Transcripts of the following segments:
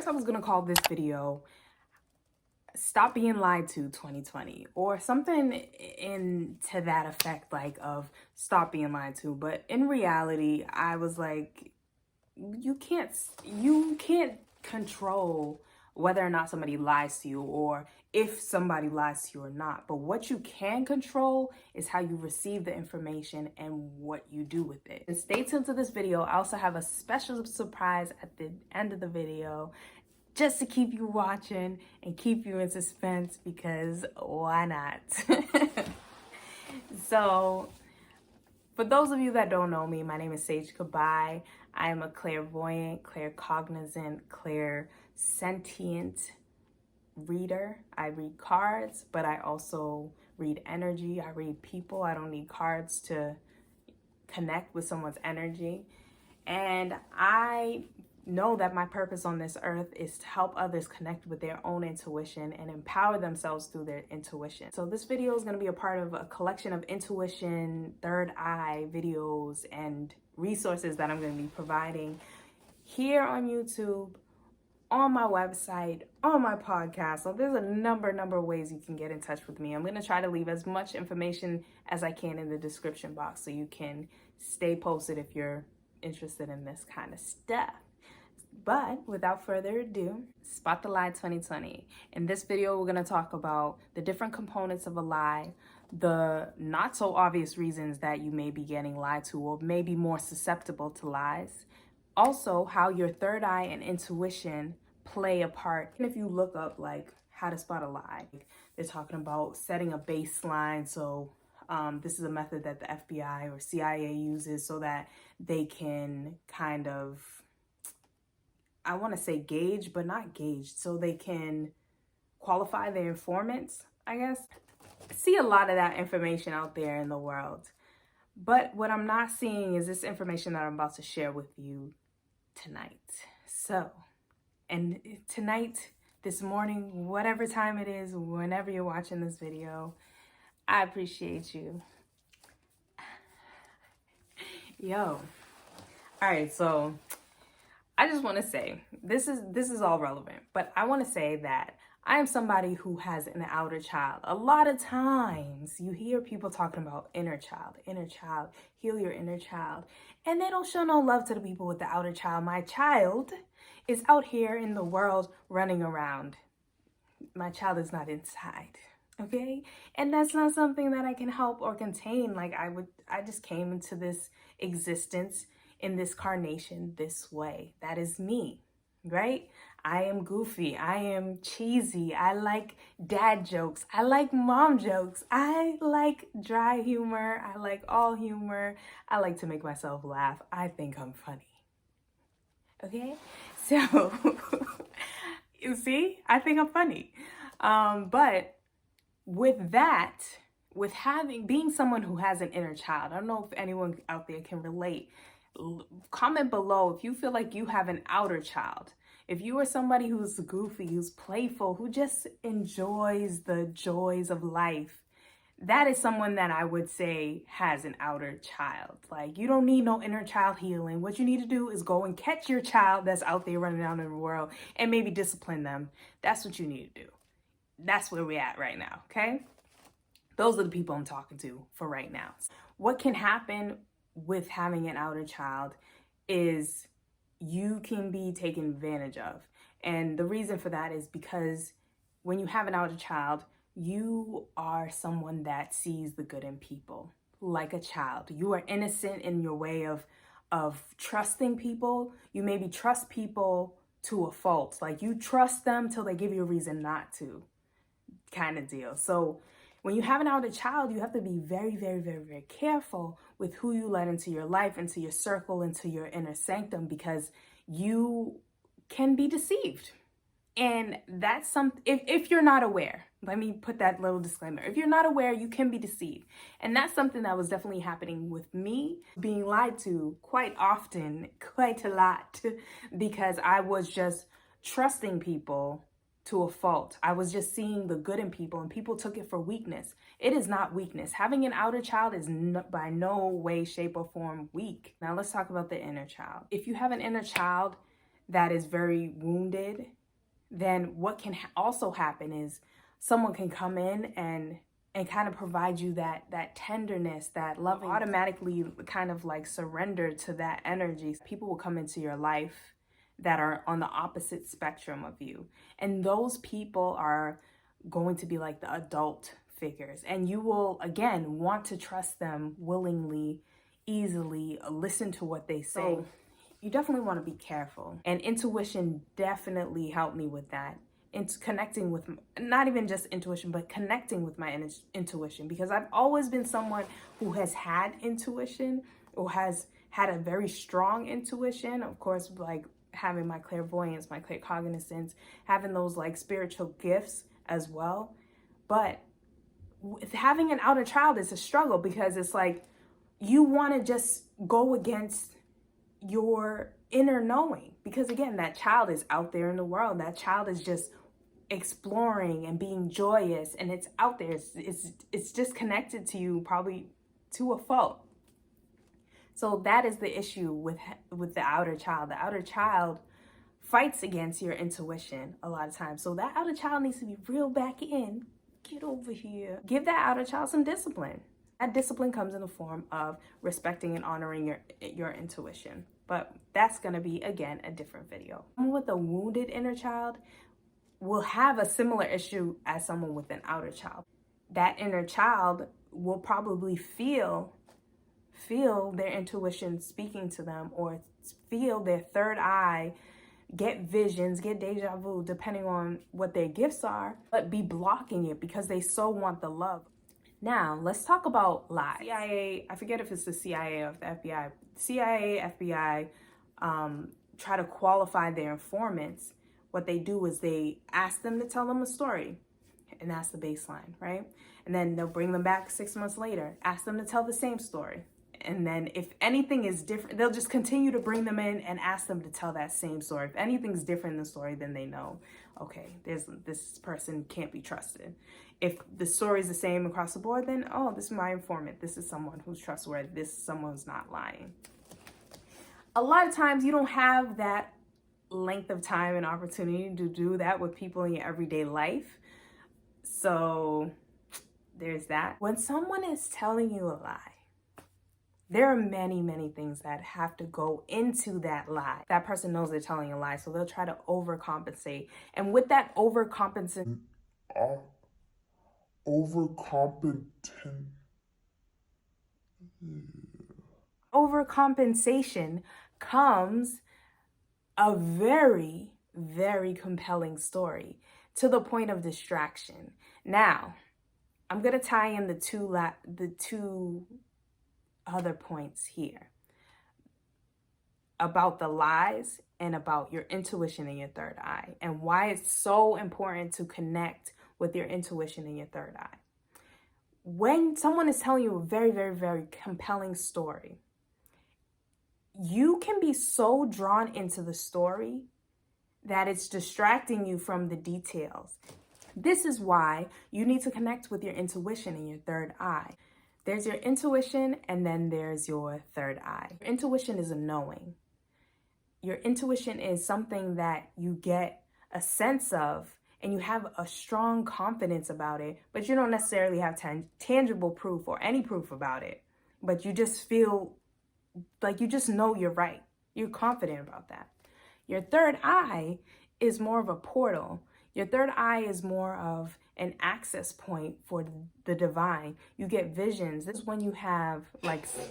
first I was gonna call this video Stop Being Lied to 2020 or something to that effect, like of stop being lied to. But in reality, I was like, you can't control whether or not somebody lies to you or if somebody lies to you or not. But what you can control is how you receive the information and what you do with it. And stay tuned to this video. I also have a special surprise at the end of the video, just to keep you watching and keep you in suspense, because why not? So, for those of you that don't know me, my name is Sage Kabai. I am a clairvoyant, claircognizant, clairsentient reader. I read cards, but I also read energy. I read people. I don't need cards to connect with someone's energy. And I know that my purpose on this earth is to help others connect with their own intuition and empower themselves through their intuition. So this video is going to be a part of a collection of intuition, third eye videos and resources that I'm going to be providing here on YouTube, on my website, on my podcast. So there's a number of ways you can get in touch with me. I'm going to try to leave as much information as I can in the description box so you can stay posted if you're interested in this kind of stuff. But without further ado, Spot the Lie 2020. In this video, we're going to talk about the different components of a lie, the not so obvious reasons that you may be getting lied to or may be more susceptible to lies. Also, how your third eye and intuition play a part. And if you look up like how to spot a lie, they're talking about setting a baseline. So this is a method that the FBI or CIA uses so that they can kind of, I want to say gauge, but not gauge, so they can qualify their informants, I guess. I see a lot of that information out there in the world. But what I'm not seeing is this information that I'm about to share with you tonight. So, and tonight, this morning, whatever time it is, whenever you're watching this video, I appreciate you. Yo. All right, so I just want to say, this is all relevant, but I want to say that I am somebody who has an outer child. A lot of times you hear people talking about inner child, heal your inner child, and they don't show no love to the people with the outer child. My child is out here in the world running around. My child is not inside, okay? And that's not something that I can help or contain. Like I just came into this existence in this carnation this way. That is me, right? I am goofy. I am cheesy. I like dad jokes. I like mom jokes. I like dry humor. I like all humor. I like to make myself laugh. I think I'm funny. Okay? So, you see? I think I'm funny. But with that, with being someone who has an inner child, I don't know if anyone out there can relate. Comment below if you feel like you have an outer child. If you are somebody who's goofy, who's playful, who just enjoys the joys of life, that is someone that I would say has an outer child. Like, you don't need no inner child healing. What you need to do is go and catch your child that's out there running around in the world and maybe discipline them. That's what you need to do. That's where we're at right now, okay? Those are the people I'm talking to for right now. What can happen with having an outer child is you can be taken advantage of. And the reason for that is because when you have an outer child, you are someone that sees the good in people like a child. You are innocent in your way of trusting people. You maybe trust people to a fault. Like, you trust them till they give you a reason not to, kind of deal. So when you have an outer child, you have to be very, very, very, very careful with who you let into your life, into your circle, into your inner sanctum, because you can be deceived. And that's something, if you're not aware, let me put that little disclaimer. If you're not aware, you can be deceived. And that's something that was definitely happening with me, being lied to quite often, quite a lot, because I was just trusting people to a fault. I was just seeing the good in people, and people took it for weakness. It is not weakness. Having an outer child is by no way, shape, or form weak. Now let's talk about the inner child. If you have an inner child that is very wounded, then what can also happen is someone can come in and kind of provide you that tenderness, that love, automatically kind of like surrender to that energy. People will come into your life that are on the opposite spectrum of you, and those people are going to be like the adult figures, and you will again want to trust them willingly, easily, listen to what they say. So you definitely want to be careful, and intuition definitely helped me with that. It's connecting with, not even just intuition, but connecting with my intuition, because I've always been someone who has had intuition, or has had a very strong intuition. Of course, like having my clairvoyance, my claircognizance, having those like spiritual gifts as well. But with having an outer child is a struggle, because it's like you want to just go against your inner knowing, because again, that child is out there in the world. That child is just exploring and being joyous, and it's out there. It's just connected to you, probably to a fault. So that is the issue with the outer child. The outer child fights against your intuition a lot of times. So that outer child needs to be reeled back in. Get over here. Give that outer child some discipline. That discipline comes in the form of respecting and honoring your intuition. But that's going to be, again, a different video. Someone with a wounded inner child will have a similar issue as someone with an outer child. That inner child will probably feel their intuition speaking to them, or feel their third eye, get visions, get deja vu, depending on what their gifts are, but be blocking it because they so want the love. Now, let's talk about lies. CIA, I forget if it's the CIA or the FBI. CIA, FBI try to qualify their informants. What they do is they ask them to tell them a story, and that's the baseline, right? And then they'll bring them back 6 months later, ask them to tell the same story. And then if anything is different, they'll just continue to bring them in and ask them to tell that same story. If anything's different in the story, then they know, okay, this person can't be trusted. If the story is the same across the board, then, oh, this is my informant. This is someone who's trustworthy. This is someone who's not lying. A lot of times you don't have that length of time and opportunity to do that with people in your everyday life. So there's that. When someone is telling you a lie, there are many, many things that have to go into that lie. That person knows they're telling a lie, so they'll try to overcompensate. And with that overcompensation, overcompensation comes a very, very compelling story, to the point of distraction. Now, I'm gonna tie in the two other points here about the lies and about your intuition and your third eye, and why it's so important to connect with your intuition and your third eye. When someone is telling you a very, very, very compelling story, you can be so drawn into the story that it's distracting you from the details. This is why you need to connect with your intuition and your third eye. There's your intuition, and then there's your third eye. Your intuition is a knowing. Your intuition is something that you get a sense of, and you have a strong confidence about it, but you don't necessarily have tangible proof or any proof about it. But you just feel like you just know you're right. You're confident about that. Your third eye is more of a portal. Your third eye is more of an access point for the divine. You get visions. This is when you have like, you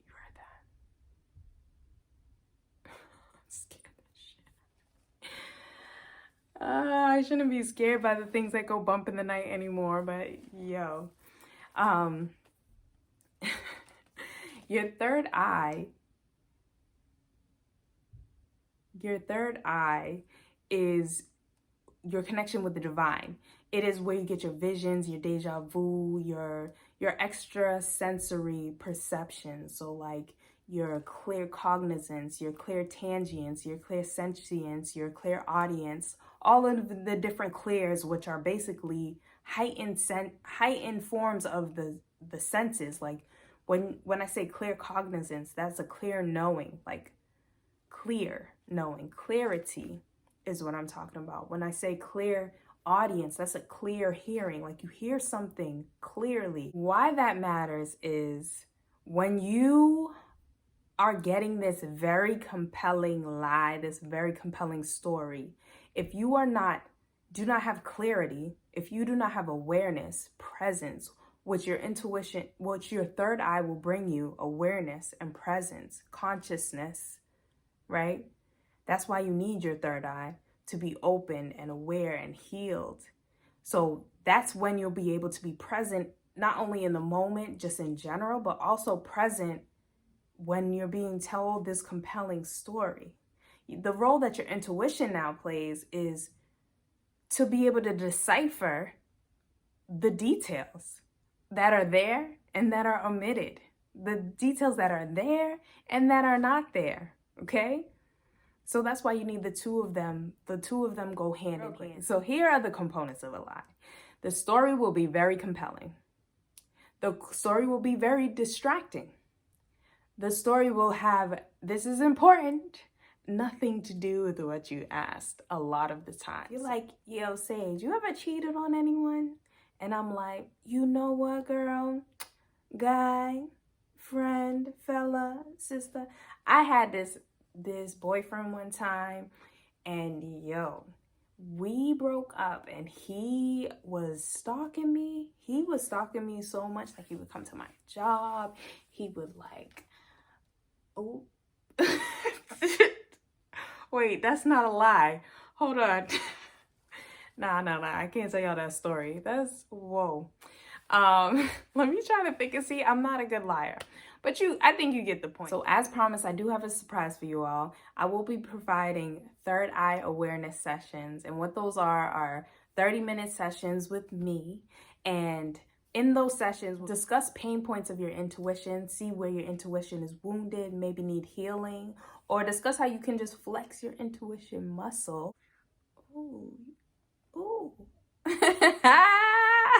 heard that? I'm scared of shit. I shouldn't be scared by the things that go bump in the night anymore, but yo. Your third eye is your connection with the divine. It is where you get your visions, your deja vu, your extra sensory perception. So like your clear cognizance, your clear tangience, your clear sentience, your clear audience, all of the different clears, which are basically heightened forms of the senses. Like when I say clear cognizance, that's a clear knowing, like clear knowing. Clarity is what I'm talking about. When I say clear audience, that's a clear hearing, like you hear something clearly. Why that matters is when you are getting this very compelling lie, this very compelling story, if you do not have clarity, if you do not have awareness, presence, which your intuition, which your third eye will bring you, awareness and presence, consciousness, right? That's why you need your third eye, to be open and aware and healed. So that's when you'll be able to be present, not only in the moment, just in general, but also present when you're being told this compelling story. The role that your intuition now plays is to be able to decipher the details that are there and that are omitted, the details that are there and that are not there, okay? So that's why you need the two of them. The two of them go hand in hand. So here are the components of a lie. The story will be very compelling. The story will be very distracting. The story will have, this is important, nothing to do with what you asked a lot of the time. You're like, yo, Sage, you ever cheated on anyone? And I'm like, you know what, girl, guy, friend, fella, sister. I had this boyfriend one time, and yo, we broke up, and he was stalking me. He was stalking me so much, like he would come to my job. He would like, oh, wait, that's not a lie. Hold on. Nah, I can't tell y'all that story. That's, whoa. Let me try to think and see. I'm not a good liar, but I think you get the point. So as promised, I do have a surprise for you all. I will be providing third eye awareness sessions, and what those are 30-minute sessions with me. And in those sessions, we'll discuss pain points of your intuition, see where your intuition is wounded, maybe need healing, or discuss how you can just flex your intuition muscle. Ooh.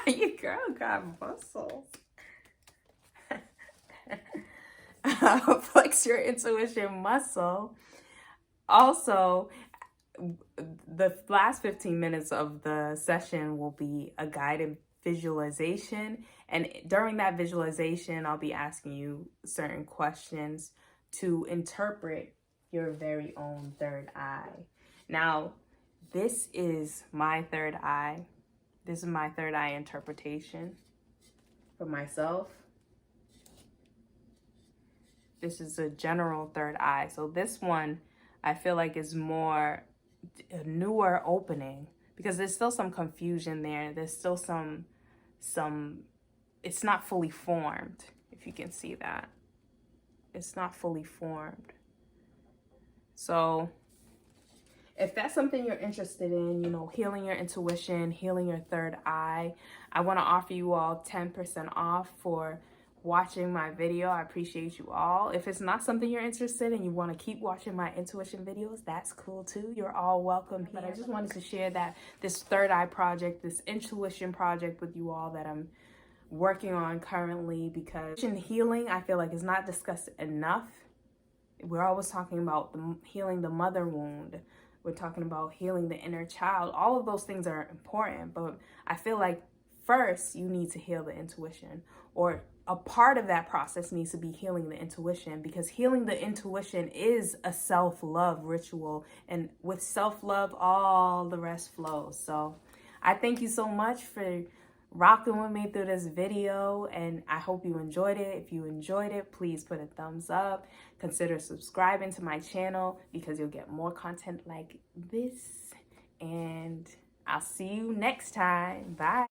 Your girl got muscles. Flex your intuition muscle. Also, the last 15 minutes of the session will be a guided visualization. And during that visualization, I'll be asking you certain questions to interpret your very own third eye. Now, this is my third eye. This is my third eye interpretation for myself. This is a general third eye. So this one, I feel like is more a newer opening, because there's still some confusion there. There's still some, it's not fully formed, if you can see that. It's not fully formed. So if that's something you're interested in, you know, healing your intuition, healing your third eye, I want to offer you all 10% off for watching my video. I appreciate you all. If it's not something you're interested in, you want to keep watching my intuition videos, that's cool too. You're all welcome here. But I just wanted to share that this third eye project, this intuition project with you all that I'm working on currently, because healing, I feel like, is not discussed enough. We're always talking about healing the mother wound. We're talking about healing the inner child. All of those things are important, but I feel like first you need to heal the intuition, or a part of that process needs to be healing the intuition, because healing the intuition is a self-love ritual, and with self-love, all the rest flows. So I thank you so much for rocking with me through this video, and I hope you enjoyed it. If you enjoyed it, please put a thumbs up. Consider subscribing to my channel, because you'll get more content like this, and I'll see you next time. Bye.